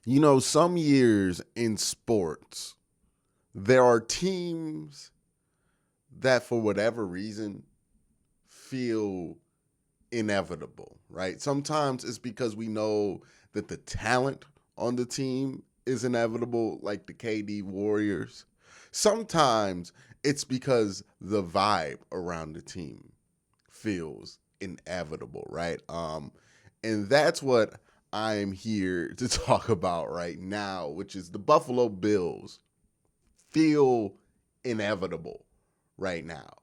Some years in sports, there are teams that, for whatever reason, feel inevitable, right? Sometimes it's because we know that the talent on the team is inevitable, like the KD Warriors. Sometimes it's because the vibe around the team feels inevitable, right? And that's what I'm here to talk about right now, which is the Buffalo Bills feel inevitable right now.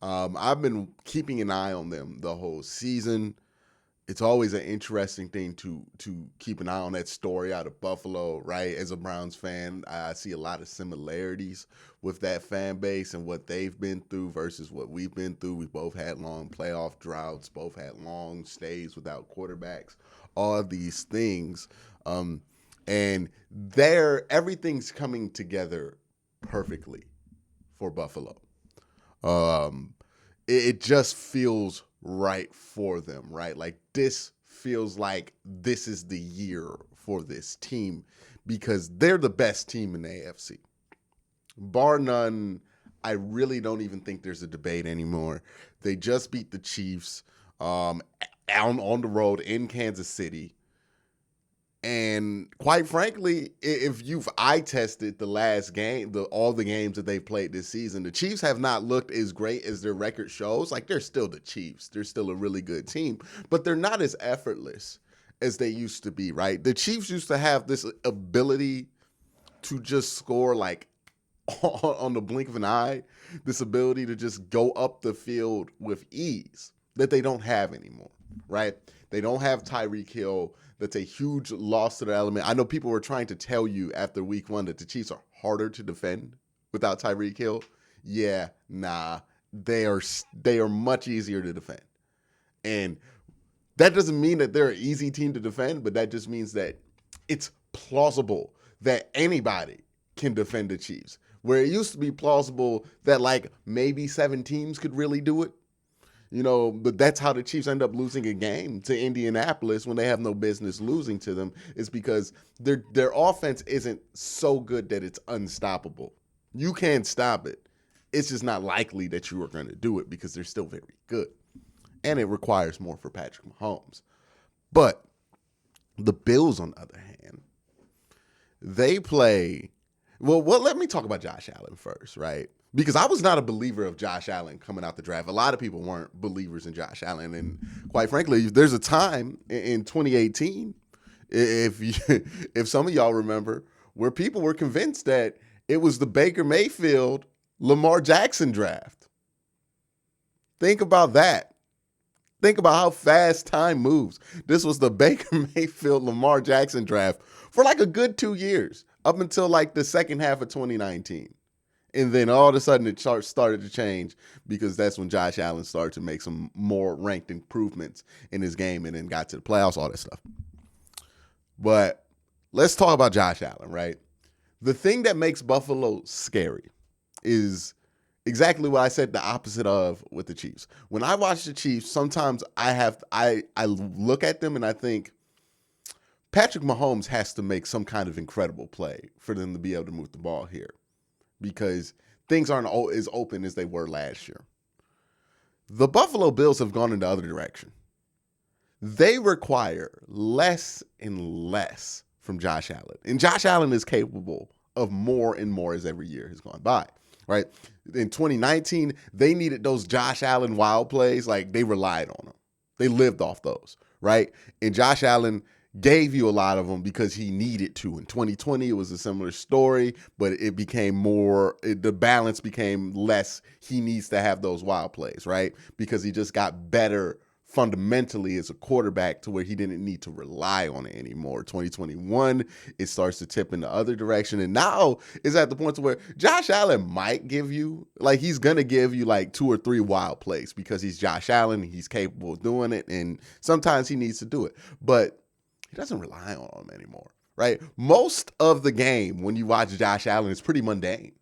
I've been keeping an eye on them the whole season. It's always an interesting thing to keep an eye on that story out of Buffalo, right? As a Browns fan, I see a lot of similarities with that fan base and what they've been through versus what we've been through. We both had long playoff droughts, both had long stays without quarterbacks, all of these things. And everything's coming together perfectly for Buffalo. Um, it just feels right for them, right? Like this feels like this is the year for this team because they're the best team in the AFC. Bar none, I really don't even think there's a debate anymore. They just beat the Chiefs on the road in Kansas City. And quite frankly, if you've eye tested the last game, all the games that they've played this season, the Chiefs have not looked as great as their record shows. Like they're still the Chiefs. They're still a really good team, but they're not as effortless as they used to be, right? The Chiefs used to have this ability to just score like on the blink of an eye, this ability to just go up the field with ease that they don't have anymore, right? They don't have Tyreek Hill. That's a huge loss to the element. I know people were trying to tell you after week one that the Chiefs are harder to defend without Tyreek Hill. Yeah, nah. They are much easier to defend. And that doesn't mean that they're an easy team to defend, but that just means that it's plausible that anybody can defend the Chiefs. Where it used to be plausible that like maybe 7 teams could really do it. But that's how the Chiefs end up losing a game to Indianapolis when they have no business losing to them, is because their offense isn't so good that it's unstoppable. You can't stop it. It's just not likely that you are going to do it because they're still very good. And it requires more for Patrick Mahomes. But the Bills, on the other hand, they play. Well, let me talk about Josh Allen first, right? Because I was not a believer of Josh Allen coming out the draft. A lot of people weren't believers in Josh Allen. And quite frankly, there's a time in 2018, if some of y'all remember, where people were convinced that it was the Baker Mayfield, Lamar Jackson draft. Think about that. Think about how fast time moves. This was the Baker Mayfield, Lamar Jackson draft for like a good 2 years, up until like the second half of 2019. And then all of a sudden it started to change because that's when Josh Allen started to make some more ranked improvements in his game and then got to the playoffs, all that stuff. But let's talk about Josh Allen, right? The thing that makes Buffalo scary is exactly what I said the opposite of with the Chiefs. When I watch the Chiefs, sometimes I look at them and I think Patrick Mahomes has to make some kind of incredible play for them to be able to move the ball here, because things aren't as open as they were last year. The Buffalo Bills have gone in the other direction. They require less and less from Josh Allen. And Josh Allen is capable of more and more as every year has gone by, right? In 2019, they needed those Josh Allen wild plays. Like they relied on them. They lived off those, right? And Josh Allen gave you a lot of them because he needed to. In 2020, it was a similar story, but it became more, the balance became less. He needs to have those wild plays, right? Because he just got better fundamentally as a quarterback to where he didn't need to rely on it anymore. 2021, it starts to tip in the other direction. And now it's at the point to where Josh Allen might give you, like he's going to give you like 2 or 3 wild plays because he's Josh Allen. He's capable of doing it. And sometimes he needs to do it. But he doesn't rely on them anymore, right? Most of the game when you watch Josh Allen is pretty mundane.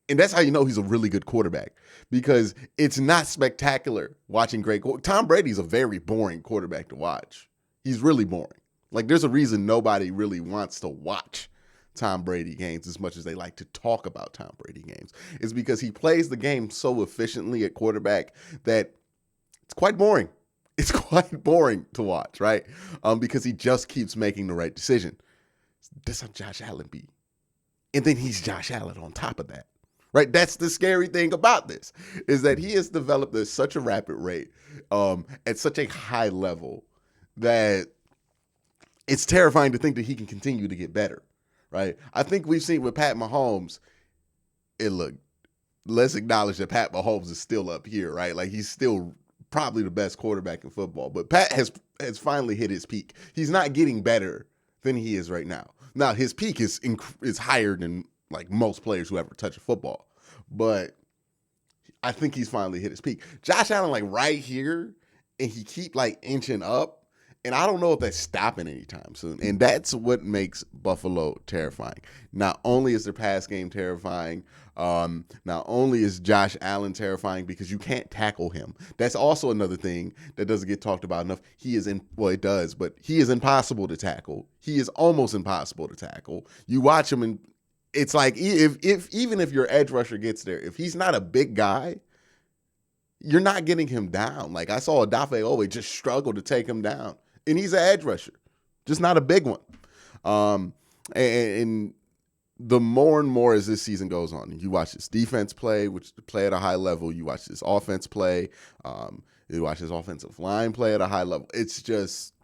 And that's how you know he's a really good quarterback, because it's not spectacular watching great. Tom Brady's a very boring quarterback to watch. He's really boring. Like, there's a reason nobody really wants to watch Tom Brady games as much as they like to talk about Tom Brady games. It's because he plays the game so efficiently at quarterback that it's quite boring. It's quite boring to watch, right? Because he just keeps making the right decision. That's how Josh Allen be. And then he's Josh Allen on top of that, right? That's the scary thing about this, is that he has developed at such a rapid rate, at such a high level, that it's terrifying to think that he can continue to get better, right? I think we've seen with Pat Mahomes, let's acknowledge that Pat Mahomes is still up here, right? Like, he's still probably the best quarterback in football, but Pat has finally hit his peak. He's not getting better than he is right now. Now, his peak is higher than like most players who ever touch a football, but I think he's finally hit his peak. Josh Allen, like right here, and he keep like inching up. And I don't know if that's stopping anytime soon. And that's what makes Buffalo terrifying. Not only is their pass game terrifying, not only is Josh Allen terrifying because you can't tackle him. That's also another thing that doesn't get talked about enough. It does, but he is impossible to tackle. He is almost impossible to tackle. You watch him, and it's like even if your edge rusher gets there, if he's not a big guy, you're not getting him down. Like, I saw Odafe Owe just struggle to take him down. And he's an edge rusher, just not a big one. And the more and more as this season goes on, you watch this defense play at a high level. You watch this offense play. You watch this offensive line play at a high level. It's just,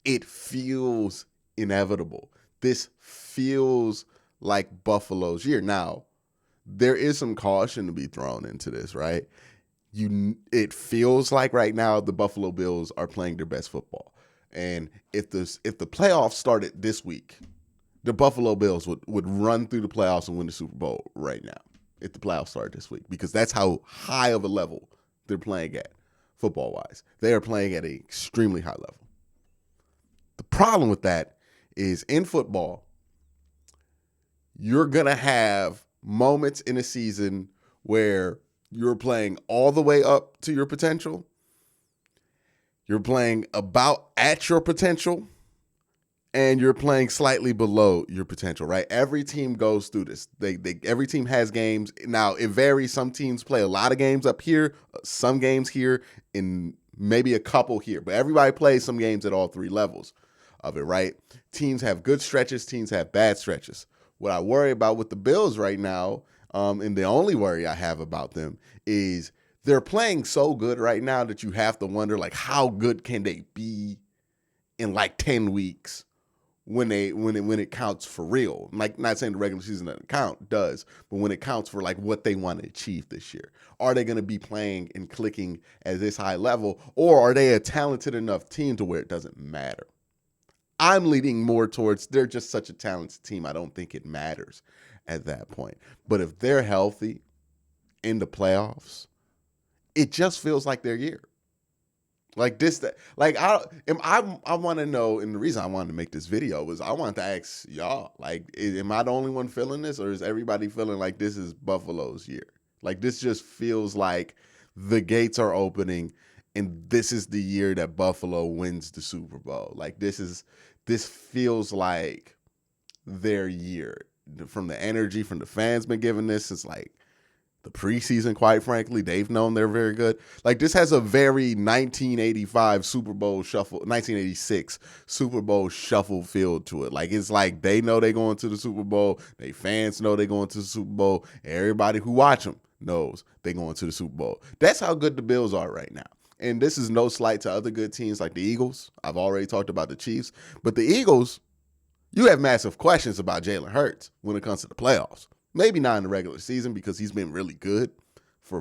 it feels inevitable. This feels like Buffalo's year. Now, there is some caution to be thrown into this, right? It feels like right now the Buffalo Bills are playing their best football. And if the playoffs started this week, the Buffalo Bills would run through the playoffs and win the Super Bowl right now if the playoffs started this week, because that's how high of a level they're playing at football-wise. They are playing at an extremely high level. The problem with that is in football, you're going to have moments in a season where you're playing all the way up to your potential. You're playing about at your potential. And you're playing slightly below your potential, right? Every team goes through this. Every team has games. Now, it varies. Some teams play a lot of games up here, some games here, and maybe a couple here. But everybody plays some games at all three levels of it, right? Teams have good stretches. Teams have bad stretches. What I worry about with the Bills right now, and the only worry I have about them, is they're playing so good right now that you have to wonder, like, how good can they be in like 10 weeks when it counts for real? Like, not saying the regular season doesn't count, does, but when it counts for like what they want to achieve this year. Are they going to be playing and clicking at this high level, or are they a talented enough team to where it doesn't matter? I'm leaning more towards they're just such a talented team. I don't think it matters at that point. But if they're healthy in the playoffs, it just feels like their year. Like this, like I want to know, and the reason I wanted to make this video was I wanted to ask y'all, like, am I the only one feeling this, or is everybody feeling like this is Buffalo's year? Like, this just feels like the gates are opening, and this is the year that Buffalo wins the Super Bowl. Like, this feels like their year. From the energy from the fans been giving this, it's like the preseason, quite frankly, they've known they're very good. Like, this has a very 1985 Super Bowl shuffle, 1986 Super Bowl shuffle feel to it. Like, it's like they know they're going to the Super Bowl. They fans know they're going to the Super Bowl. Everybody who watch them knows they're going to the Super Bowl. That's how good the Bills are right now. And this is no slight to other good teams like the Eagles. I've already talked about the Chiefs. But the Eagles, you have massive questions about Jalen Hurts when it comes to the playoffs. Maybe not in the regular season because he's been really good for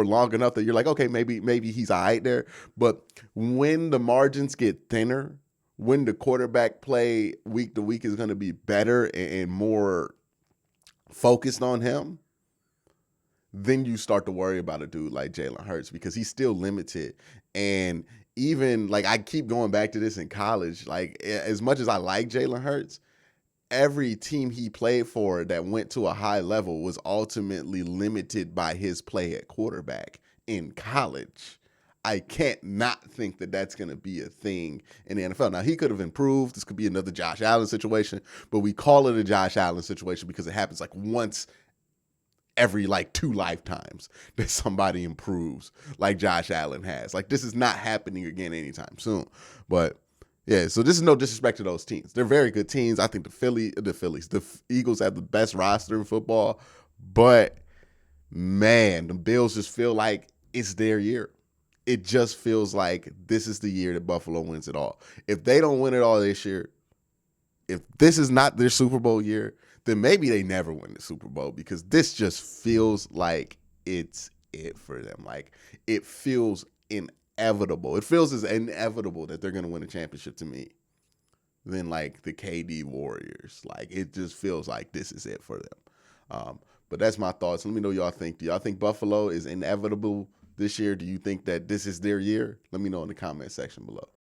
long enough that you're like, okay, maybe he's all right there. But when the margins get thinner, when the quarterback play week to week is going to be better and more focused on him, then you start to worry about a dude like Jalen Hurts because he's still limited. And even, like, I keep going back to this in college, like, as much as I like Jalen Hurts, every team he played for that went to a high level was ultimately limited by his play at quarterback in college. I can't not think that that's going to be a thing in the NFL. Now, he could have improved. This could be another Josh Allen situation, but we call it a Josh Allen situation because it happens like once every like 2 lifetimes that somebody improves like Josh Allen has. Like, this is not happening again anytime soon. But yeah, so this is no disrespect to those teams. They're very good teams. I think the Eagles have the best roster in football, but man, the Bills just feel like it's their year. It just feels like this is the year that Buffalo wins it all. If they don't win it all this year, if this is not their Super Bowl year, then maybe they never win the Super Bowl, because this just feels like it's it for them. Like, it feels inevitable. It feels as inevitable that they're going to win a championship to me than like the KD Warriors. Like, it just feels like this is it for them. But that's my thoughts. Let me know what y'all think. Do y'all think Buffalo is inevitable this year? Do you think that this is their year? Let me know in the comment section below.